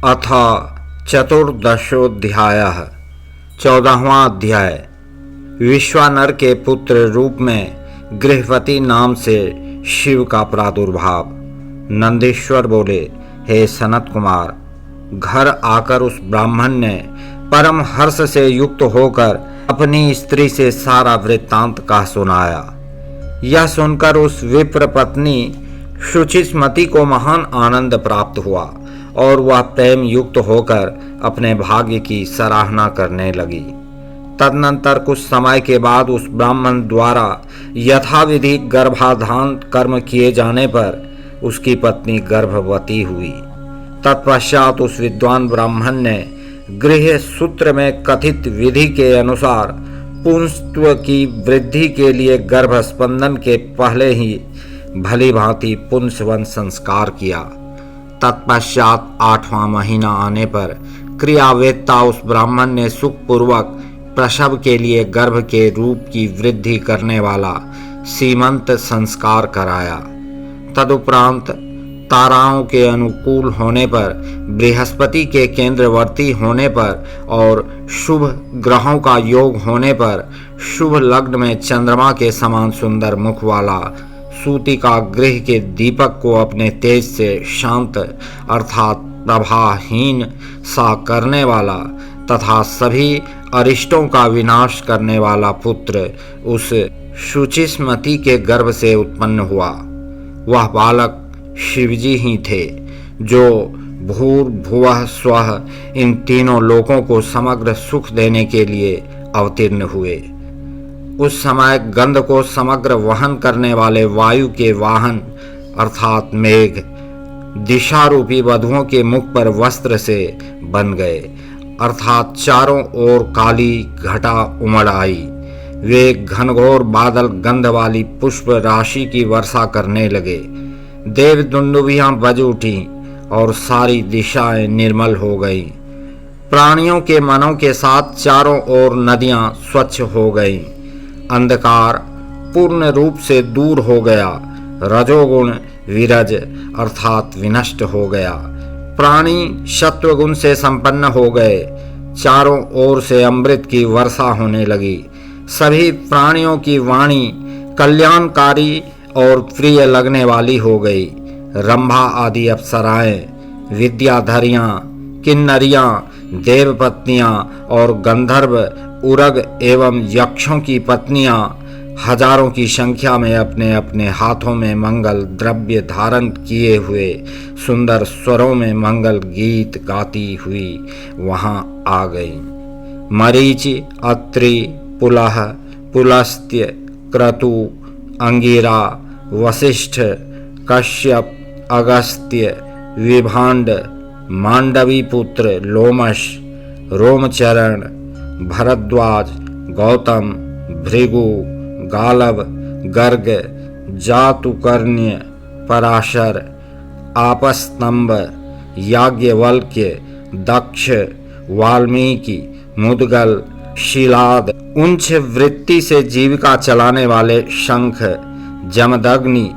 अथ चतुर्दशोऽध्यायः 14वां अध्याय। विश्वानर के पुत्र रूप में गृहपति नाम से शिव का प्रादुर्भाव। नंदीश्वर बोले, हे सनत कुमार, घर आकर उस ब्राह्मण ने परम हर्ष से युक्त होकर अपनी स्त्री से सारा वृत्तांत कह सुनाया। यह सुनकर उस विप्र पत्नी शुचिस्मति को महान आनंद प्राप्त हुआ और वह प्रेम युक्त होकर अपने भाग्य की सराहना करने लगी। तदनंतर कुछ समय के बाद उस ब्राह्मण द्वारा यथाविधि गर्भाधान कर्म किए जाने पर उसकी पत्नी गर्भवती हुई। तत्पश्चात उस विद्वान ब्राह्मण ने गृह सूत्र में कथित विधि के अनुसार पुंसत्व की वृद्धि के लिए गर्भ स्पंदन के पहले ही भली भांति पुंसवन संस्कार किया। तत्पश्चात 8वां महीना आने पर क्रियावेत्ता उस ब्राह्मण ने सुखपूर्वक प्रसव के लिए गर्भ के रूप की वृद्धि करने वाला सीमंत संस्कार कराया। तदुपरांत ताराओं के अनुकूल होने पर, बृहस्पति के केंद्रवर्ती होने पर और शुभ ग्रहों का योग होने पर शुभ लग्न में चंद्रमा के समान सुंदर मुख वाला सूतिका गृह के दीपक को अपने तेज से शांत अर्थात प्रभाहीन सा करने वाला तथा सभी अरिष्टों का विनाश करने वाला पुत्र उस शुचिस्मति के गर्भ से उत्पन्न हुआ। वह बालक शिवजी ही थे, जो भूर्भुवः स्वः इन तीनों लोकों को समग्र सुख देने के लिए अवतीर्ण हुए। उस समय गंध को समग्र वहन करने वाले वायु के वाहन अर्थात मेघ दिशा रूपी वधुओं के मुख पर वस्त्र से बन गए, अर्थात चारों ओर काली घटा उमड़ आई। वे घनघोर बादल गंध वाली पुष्प राशि की वर्षा करने लगे। देव दुंदुभियां बज उठी और सारी दिशाएं निर्मल हो गईं। प्राणियों के मनों के साथ चारों ओर नदियां स्वच्छ हो गईं। अंधकार पूर्ण रूप से दूर हो गया। रजोगुण विरज अर्थात विनष्ट हो गया। प्राणी सत्वगुण से संपन्न हो गए। चारों ओर से अमृत की वर्षा होने लगी। सभी प्राणियों की वाणी कल्याणकारी और प्रिय लगने वाली हो गई। रंभा आदि अप्सराएं, विद्याधरियां, किन्नरियां, देवपत्नियां और गंधर्व, उरग एवं यक्षों की पत्नियां हजारों की संख्या में अपने अपने हाथों में मंगल द्रव्य धारण किए हुए सुंदर स्वरों में मंगल गीत गाती हुई वहां आ गई। मरीचि, अत्रि, पुलह, पुलस्त्य, क्रतु, अंगिरा, वशिष्ठ, कश्यप, अगस्त्य, विभांड, मांडवी पुत्र लोमश, रोमचरण, भरद्वाज, गौतम, भृगु, गालव, गर्ग, जातुकर्ण्य, पराशर, आपस्तंभ, याज्ञवल्क्य, दक्ष, वाल्मीकि, मुद्गल, शिलाद, उंच वृत्ति से जीविका चलाने वाले शंख, जमदग्नि,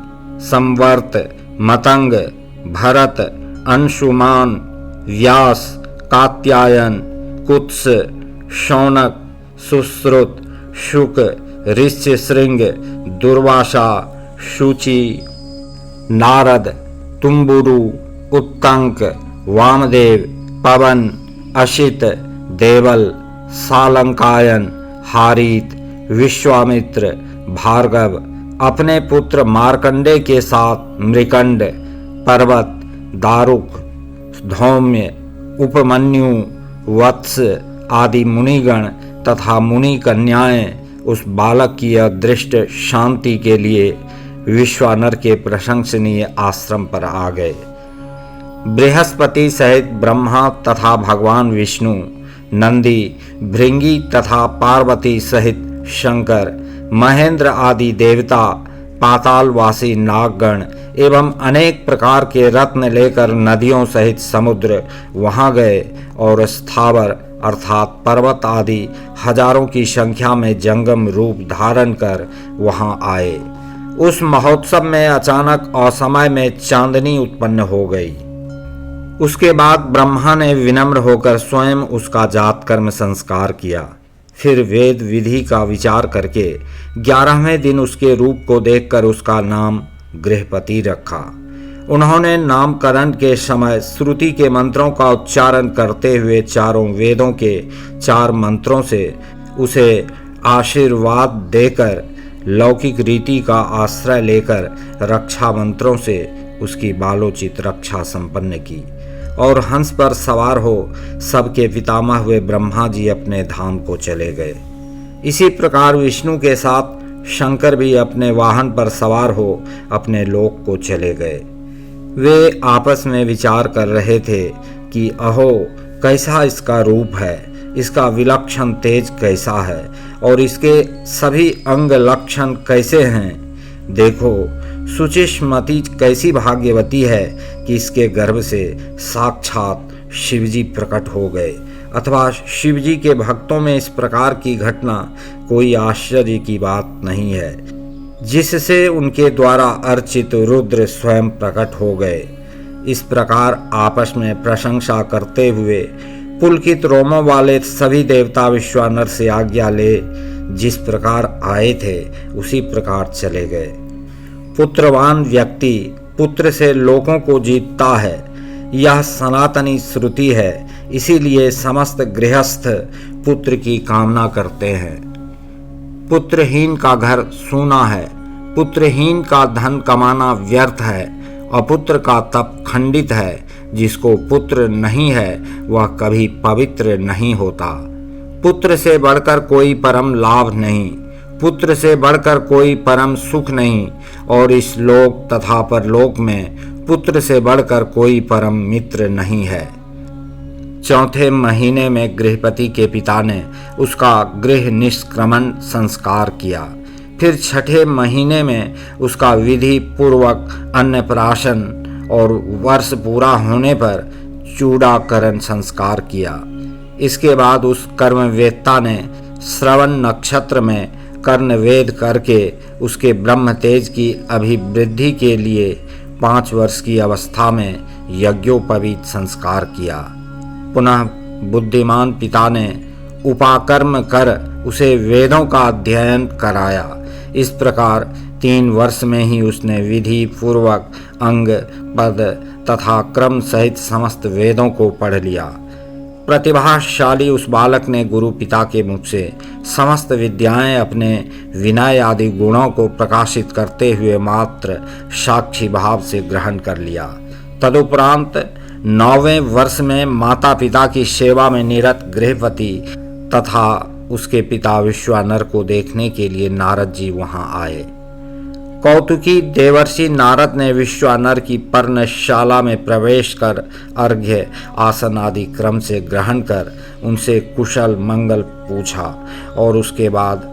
संवर्त, मतंग, भरत, अंशुमान, व्यास, कात्यायन, कुत्स, शौनक, सुश्रुत, शुक, ऋष्यशृंग, दुर्वासा, शुचि, नारद, तुम्बुरु, उत्तंक, वामदेव, पवन, अशित, देवल, सालंकायन, हारीत, विश्वामित्र, भार्गव, अपने पुत्र मार्कंडे के साथ मृकंड, पर्वत, दारुक, धौम्य, उपमन्यु, वत्स आदि मुनिगण तथा मुनि कन्याएं उस बालक की अदृष्ट शांति के लिए विश्वानर के प्रशंसनीय आश्रम पर आ गए। बृहस्पति सहित ब्रह्मा तथा भगवान विष्णु, नंदी, भृंगी तथा पार्वती सहित शंकर, महेंद्र आदि देवता, पातालवासी नागगण एवं अनेक प्रकार के रत्न लेकर नदियों सहित समुद्र वहां गए और स्थावर अर्थात पर्वत आदि हजारों की संख्या में जंगम रूप धारण कर वहां आए। उस महोत्सव में अचानक असमय में चांदनी उत्पन्न हो गई। उसके बाद ब्रह्मा ने विनम्र होकर स्वयं उसका जात कर्म संस्कार किया। फिर वेद विधि का विचार करके 11वें दिन उसके रूप को देखकर उसका नाम गृहपति रखा। उन्होंने नामकरण के समय श्रुति के मंत्रों का उच्चारण करते हुए चारों वेदों के 4 मंत्रों से उसे आशीर्वाद देकर लौकिक रीति का आश्रय लेकर रक्षा मंत्रों से उसकी बालोचित रक्षा संपन्न की और हंस पर सवार हो सबके पितामह हुए ब्रह्मा जी अपने धाम को चले गए। इसी प्रकार विष्णु के साथ शंकर भी अपने वाहन पर सवार हो अपने लोक को चले गए। वे आपस में विचार कर रहे थे कि अहो कैसा इसका रूप है, इसका विलक्षण तेज कैसा है और इसके सभी अंग लक्षण कैसे हैं। देखो सुचिष्मति कैसी भाग्यवती है कि इसके गर्भ से साक्षात शिवजी प्रकट हो गए। अथवा शिवजी के भक्तों में इस प्रकार की घटना कोई आश्चर्य की बात नहीं है, जिससे उनके द्वारा अर्चित रुद्र स्वयं प्रकट हो गए। इस प्रकार आपस में प्रशंसा करते हुए पुलकित रोमों वाले सभी देवता विश्वानर से आज्ञा ले जिस प्रकार आए थे उसी प्रकार चले गए। पुत्रवान व्यक्ति पुत्र से लोगों को जीतता है, यह सनातनी श्रुति है। इसीलिए समस्त गृहस्थ पुत्र की कामना करते हैं। पुत्रहीन का घर सूना है, पुत्रहीन का धन कमाना व्यर्थ है, अपुत्र का तप खंडित है। जिसको पुत्र नहीं है वह कभी पवित्र नहीं होता। पुत्र से बढ़कर कोई परम लाभ नहीं, पुत्र से बढ़कर कोई परम सुख नहीं और इस लोक तथा परलोक में पुत्र से बढ़कर कोई परम मित्र नहीं है। 4थे महीने में गृहपति के पिता ने उसका गृह निष्क्रमण संस्कार किया। फिर 6ठे महीने में उसका विधि पूर्वक अन्नप्राशन और वर्ष पूरा होने पर चूड़ाकरण संस्कार किया। इसके बाद उस कर्मवेत्ता ने श्रवण नक्षत्र में कर्णवेद करके उसके ब्रह्म तेज की अभिवृद्धि के लिए 5 वर्ष की अवस्था में यज्ञोपवीत संस्कार किया। पुनः बुद्धिमान पिता ने उपाकर्म कर उसे वेदों का अध्ययन कराया। इस प्रकार 3 वर्ष में ही उसने विधि पूर्वक अंग पद तथा क्रम सहित समस्त वेदों को पढ़ लिया। प्रतिभाशाली उस बालक ने गुरु पिता के मुख से समस्त विद्याएं अपने विनय आदि गुणों को प्रकाशित करते हुए मात्र साक्षी भाव से ग्रहण कर लिया। तदुपरांत 9वें वर्ष में माता पिता की सेवा में निरत गृहपति तथा उसके पिता विश्वानर को देखने के लिए नारद जी वहां आए। कौतुकी देवर्षि नारद ने विश्वानर की पर्णशाला में प्रवेश कर अर्घ्य आसन आदि क्रम से ग्रहण कर उनसे कुशल मंगल पूछा और उसके बाद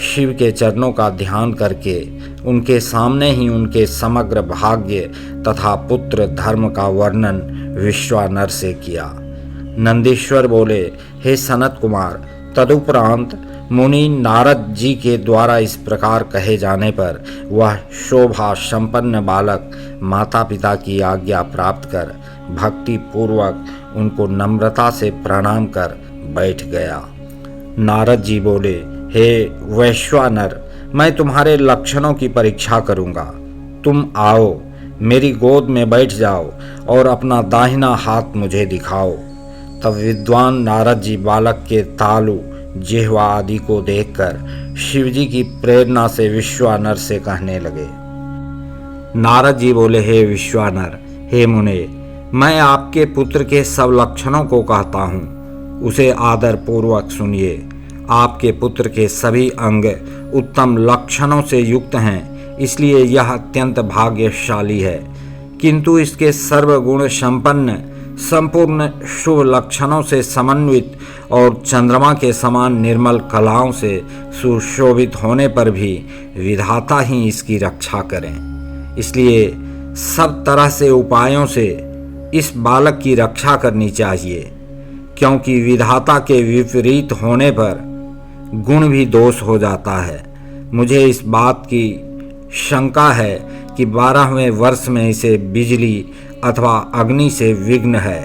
शिव के चरणों का ध्यान करके उनके सामने ही उनके समग्र भाग्य तथा पुत्र धर्म का वर्णन विश्वानर से किया। नंदीश्वर बोले, हे सनत कुमार, तदुपरांत मुनि नारद जी के द्वारा इस प्रकार कहे जाने पर वह शोभा संपन्न बालक माता पिता की आज्ञा प्राप्त कर भक्ति पूर्वक उनको नम्रता से प्रणाम कर बैठ गया। नारद जी बोले, हे वैश्वानर, मैं तुम्हारे लक्षणों की परीक्षा करूंगा। तुम आओ, मेरी गोद में बैठ जाओ और अपना दाहिना हाथ मुझे दिखाओ। तब विद्वान नारद जी बालक के तालु जिह्वा आदि को देखकर शिवजी की प्रेरणा से विश्वानर से कहने लगे। नारद जी बोले, हे विश्वानर, हे मुने, मैं आपके पुत्र के सब लक्षणों को कहता हूँ, उसे आदर पूर्वक सुनिए। आपके पुत्र के सभी अंग उत्तम लक्षणों से युक्त हैं, इसलिए यह अत्यंत भाग्यशाली है। किंतु इसके सर्वगुण संपन्न संपूर्ण शुभ लक्षणों से समन्वित और चंद्रमा के समान निर्मल कलाओं से सुशोभित होने पर भी विधाता ही इसकी रक्षा करें। इसलिए सब तरह से उपायों से इस बालक की रक्षा करनी चाहिए, क्योंकि विधाता के विपरीत होने पर गुण भी दोष हो जाता है। मुझे इस बात की शंका है कि 12वें वर्ष में इसे बिजली अथवा अग्नि से विघ्न है।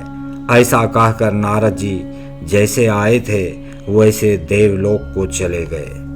ऐसा कहकर नारद जी जैसे आए थे वैसे देवलोक को चले गए।